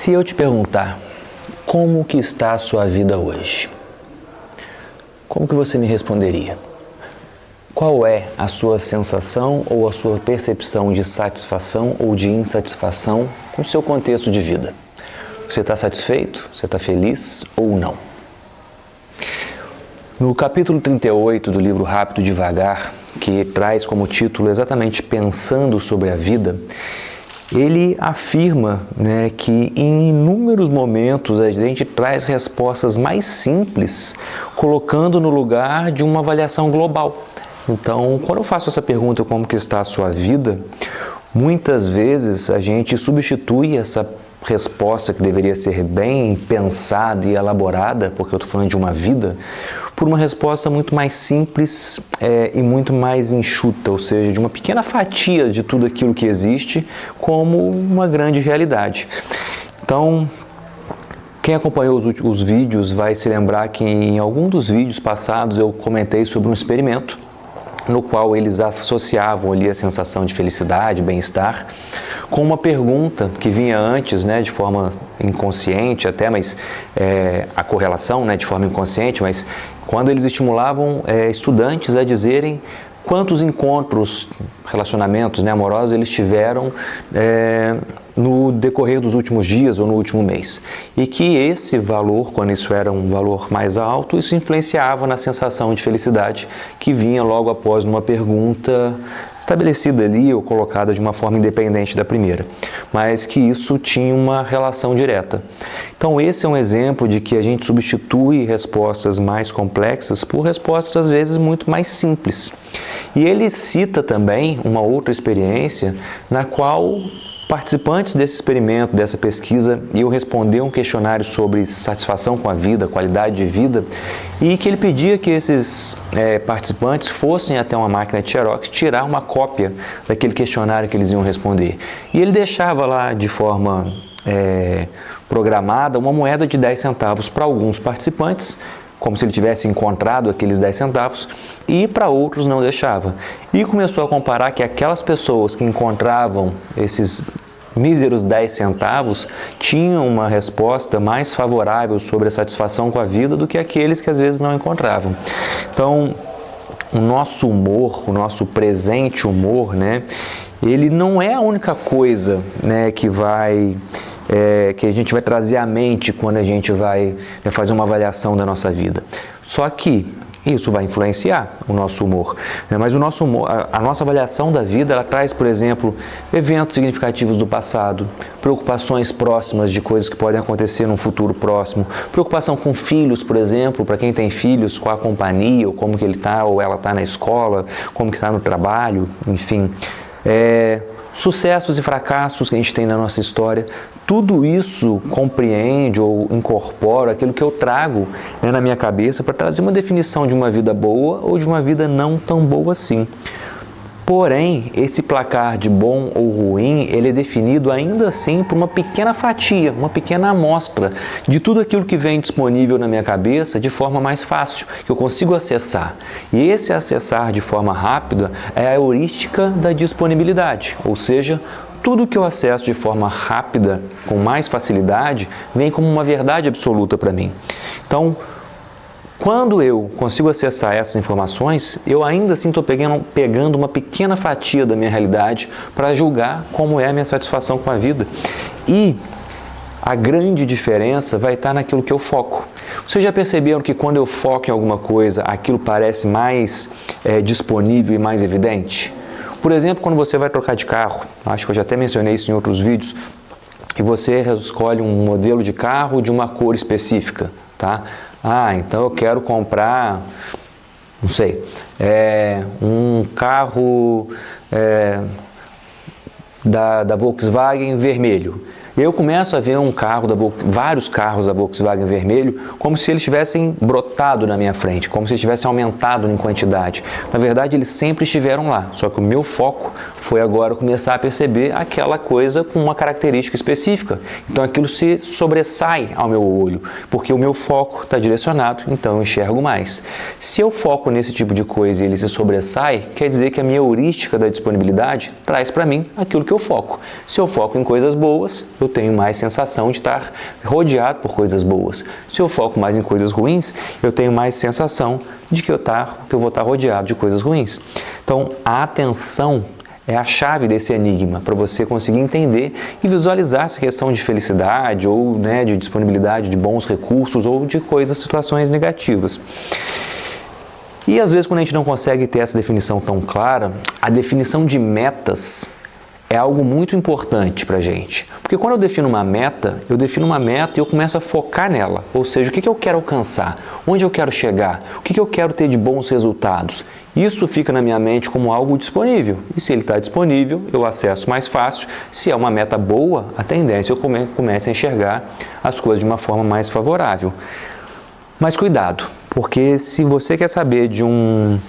Se eu te perguntar como que está a sua vida hoje, como que você me responderia? Qual é a sua sensação ou a sua percepção de satisfação ou de insatisfação com o seu contexto de vida? Você está satisfeito? Você está feliz ou não? No capítulo 38 do livro Rápido e Devagar, que traz como título exatamente Pensando sobre a Vida, ele afirma, que em inúmeros momentos a gente traz respostas mais simples, colocando no lugar de uma avaliação global. Então, quando eu faço essa pergunta, como que está a sua vida, muitas vezes a gente substitui essa resposta que deveria ser bem pensada e elaborada, porque eu estou falando de uma vida, por uma resposta muito mais simples e muito mais enxuta, ou seja, de uma pequena fatia de tudo aquilo que existe como uma grande realidade. Então, quem acompanhou os vídeos vai se lembrar que em algum dos vídeos passados eu comentei sobre um experimento no qual eles associavam ali a sensação de felicidade, bem-estar, com uma pergunta que vinha antes, de forma inconsciente até, mas a correlação, de forma inconsciente, mas quando eles estimulavam estudantes a dizerem quantos encontros, relacionamentos amorosos eles tiveram no decorrer dos últimos dias ou no último mês. E que esse valor, quando isso era um valor mais alto, isso influenciava na sensação de felicidade que vinha logo após uma pergunta estabelecida ali ou colocada de uma forma independente da primeira, mas que isso tinha uma relação direta. Então esse é um exemplo de que a gente substitui respostas mais complexas por respostas às vezes muito mais simples. E ele cita também uma outra experiência na qual participantes desse experimento, dessa pesquisa, iam responder um questionário sobre satisfação com a vida, qualidade de vida, e que ele pedia que esses participantes fossem até uma máquina de Xerox tirar uma cópia daquele questionário que eles iam responder. E ele deixava lá de forma programada uma moeda de 10 centavos para alguns participantes, como se ele tivesse encontrado aqueles 10 centavos, e para outros não deixava. E começou a comparar que aquelas pessoas que encontravam esses míseros 10 centavos tinham uma resposta mais favorável sobre a satisfação com a vida do que aqueles que às vezes não encontravam. Então, o nosso humor, o nosso presente humor, ele não é a única coisa que a gente vai trazer à mente quando a gente vai fazer uma avaliação da nossa vida. Só que isso vai influenciar o nosso humor. Mas o nosso humor, a nossa avaliação da vida, ela traz, por exemplo, eventos significativos do passado, preocupações próximas de coisas que podem acontecer num futuro próximo, preocupação com filhos, por exemplo, para quem tem filhos, com a companhia, ou como que ele está ou ela está na escola, como que está no trabalho, enfim. Sucessos e fracassos que a gente tem na nossa história, tudo isso compreende ou incorpora aquilo que eu trago na minha cabeça para trazer uma definição de uma vida boa ou de uma vida não tão boa assim. Porém, esse placar de bom ou ruim, ele é definido ainda assim por uma pequena fatia, uma pequena amostra de tudo aquilo que vem disponível na minha cabeça de forma mais fácil, que eu consigo acessar. E esse acessar de forma rápida é a heurística da disponibilidade, ou seja, tudo que eu acesso de forma rápida, com mais facilidade, vem como uma verdade absoluta para mim. Então, quando eu consigo acessar essas informações, eu ainda assim estou pegando uma pequena fatia da minha realidade para julgar como é a minha satisfação com a vida. E a grande diferença vai estar naquilo que eu foco. Vocês já perceberam que quando eu foco em alguma coisa, aquilo parece mais disponível e mais evidente? Por exemplo, quando você vai trocar de carro, acho que eu já até mencionei isso em outros vídeos, e você escolhe um modelo de carro de uma cor específica, tá? Então eu quero comprar, não sei, um carro da Volkswagen vermelho. Eu começo a ver vários carros da Volkswagen vermelho como se eles tivessem brotado na minha frente, como se eles tivessem aumentado em quantidade. Na verdade, eles sempre estiveram lá, só que o meu foco foi agora começar a perceber aquela coisa com uma característica específica. Então aquilo se sobressai ao meu olho, porque o meu foco está direcionado, então eu enxergo mais. Se eu foco nesse tipo de coisa e ele se sobressai, quer dizer que a minha heurística da disponibilidade traz para mim aquilo que eu foco. Se eu foco em coisas boas, eu eu tenho mais sensação de estar rodeado por coisas boas. Se eu foco mais em coisas ruins, eu tenho mais sensação de que eu vou estar rodeado de coisas ruins. Então, a atenção é a chave desse enigma, para você conseguir entender e visualizar essa questão de felicidade ou, né, de disponibilidade de bons recursos ou de situações negativas. E às vezes, quando a gente não consegue ter essa definição tão clara, a definição de metas é algo muito importante para a gente. Porque quando eu defino uma meta e eu começo a focar nela. Ou seja, o que eu quero alcançar? Onde eu quero chegar? O que eu quero ter de bons resultados? Isso fica na minha mente como algo disponível. E se ele está disponível, eu acesso mais fácil. Se é uma meta boa, a tendência é que eu comece a enxergar as coisas de uma forma mais favorável. Mas cuidado, porque se você quer saber de uma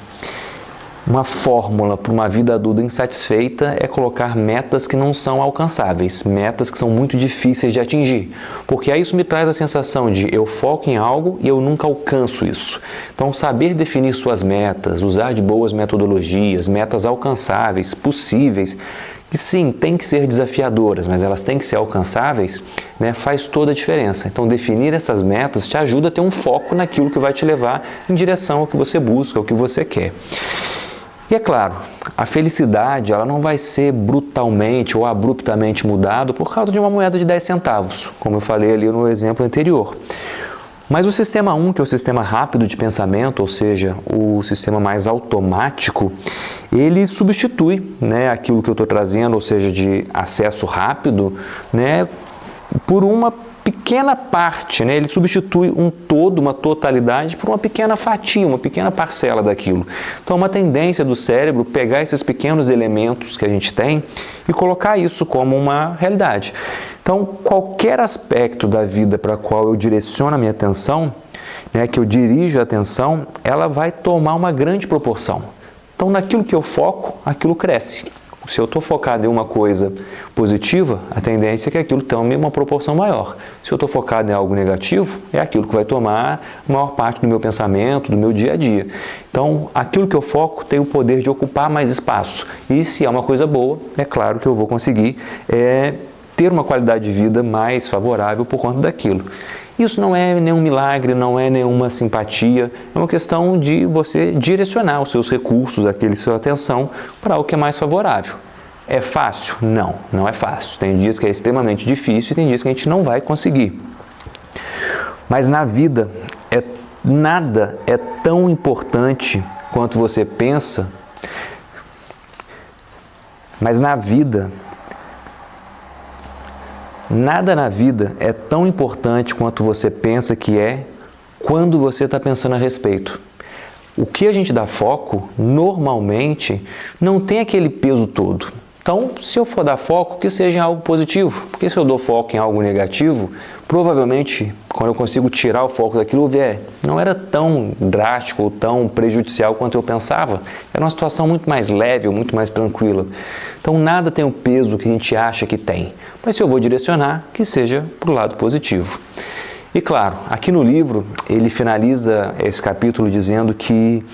fórmula para uma vida adulta insatisfeita, é colocar metas que não são alcançáveis, metas que são muito difíceis de atingir, porque aí isso me traz a sensação de eu foco em algo e eu nunca alcanço isso. Então, saber definir suas metas, usar de boas metodologias, metas alcançáveis, possíveis, que sim, tem que ser desafiadoras, mas elas têm que ser alcançáveis, né, faz toda a diferença. Então, definir essas metas te ajuda a ter um foco naquilo que vai te levar em direção ao que você busca, ao que você quer. E é claro, a felicidade ela não vai ser brutalmente ou abruptamente mudada por causa de uma moeda de 10 centavos, como eu falei ali no exemplo anterior. Mas o sistema 1, que é o sistema rápido de pensamento, ou seja, o sistema mais automático, ele substitui, né, aquilo que eu estou trazendo, ou seja, de acesso rápido, né, por uma pequena parte, né? Ele substitui um todo, uma totalidade, por uma pequena fatia, uma pequena parcela daquilo. Então, é uma tendência do cérebro pegar esses pequenos elementos que a gente tem e colocar isso como uma realidade. Então, qualquer aspecto da vida para o qual eu direciono a minha atenção, né, que eu dirijo a atenção, ela vai tomar uma grande proporção. Então, naquilo que eu foco, aquilo cresce. Se eu estou focado em uma coisa positiva, a tendência é que aquilo tome uma proporção maior. Se eu estou focado em algo negativo, é aquilo que vai tomar a maior parte do meu pensamento, do meu dia a dia. Então, aquilo que eu foco tem o poder de ocupar mais espaço. E se é uma coisa boa, é claro que eu vou conseguir ter uma qualidade de vida mais favorável por conta daquilo. Isso não é nenhum milagre, não é nenhuma simpatia, é uma questão de você direcionar os seus recursos, sua atenção para o que é mais favorável. É fácil? Não, não é fácil. Tem dias que é extremamente difícil e tem dias que a gente não vai conseguir. Mas na vida, nada é tão importante quanto você pensa, nada na vida é tão importante quanto você pensa que é quando você está pensando a respeito. O que a gente dá foco, normalmente, não tem aquele peso todo. Então, se eu for dar foco, que seja em algo positivo. Porque se eu dou foco em algo negativo, provavelmente, quando eu consigo tirar o foco daquilo, não era tão drástico ou tão prejudicial quanto eu pensava. Era uma situação muito mais leve, muito mais tranquila. Então, nada tem o peso que a gente acha que tem. Mas se eu vou direcionar, que seja para o lado positivo. E claro, aqui no livro, ele finaliza esse capítulo dizendo que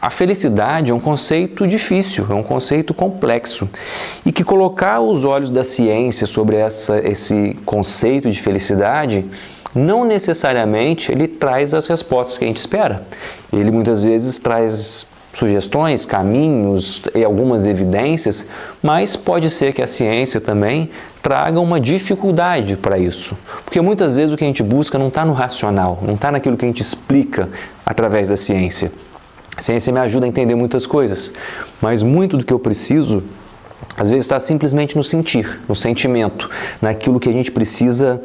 a felicidade é um conceito difícil, é um conceito complexo e que colocar os olhos da ciência sobre esse conceito de felicidade não necessariamente ele traz as respostas que a gente espera. Ele muitas vezes traz sugestões, caminhos e algumas evidências, mas pode ser que a ciência também traga uma dificuldade para isso. Porque muitas vezes o que a gente busca não está no racional, não está naquilo que a gente explica através da ciência. A ciência me ajuda a entender muitas coisas, mas muito do que eu preciso, às vezes, está simplesmente no sentir, no sentimento, naquilo que a gente precisa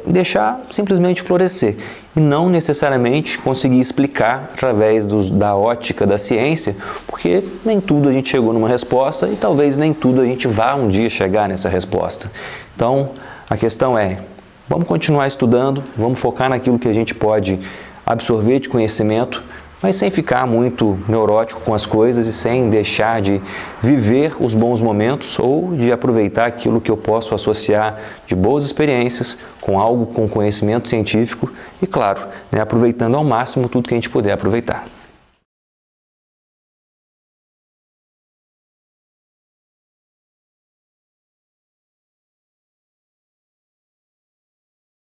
deixar simplesmente florescer e não necessariamente conseguir explicar através da ótica da ciência, porque nem tudo a gente chegou numa resposta e talvez nem tudo a gente vá um dia chegar nessa resposta. Então, a questão é, vamos continuar estudando, vamos focar naquilo que a gente pode absorver de conhecimento, mas sem ficar muito neurótico com as coisas e sem deixar de viver os bons momentos ou de aproveitar aquilo que eu posso associar de boas experiências com algo com conhecimento científico e, claro, aproveitando ao máximo tudo que a gente puder aproveitar.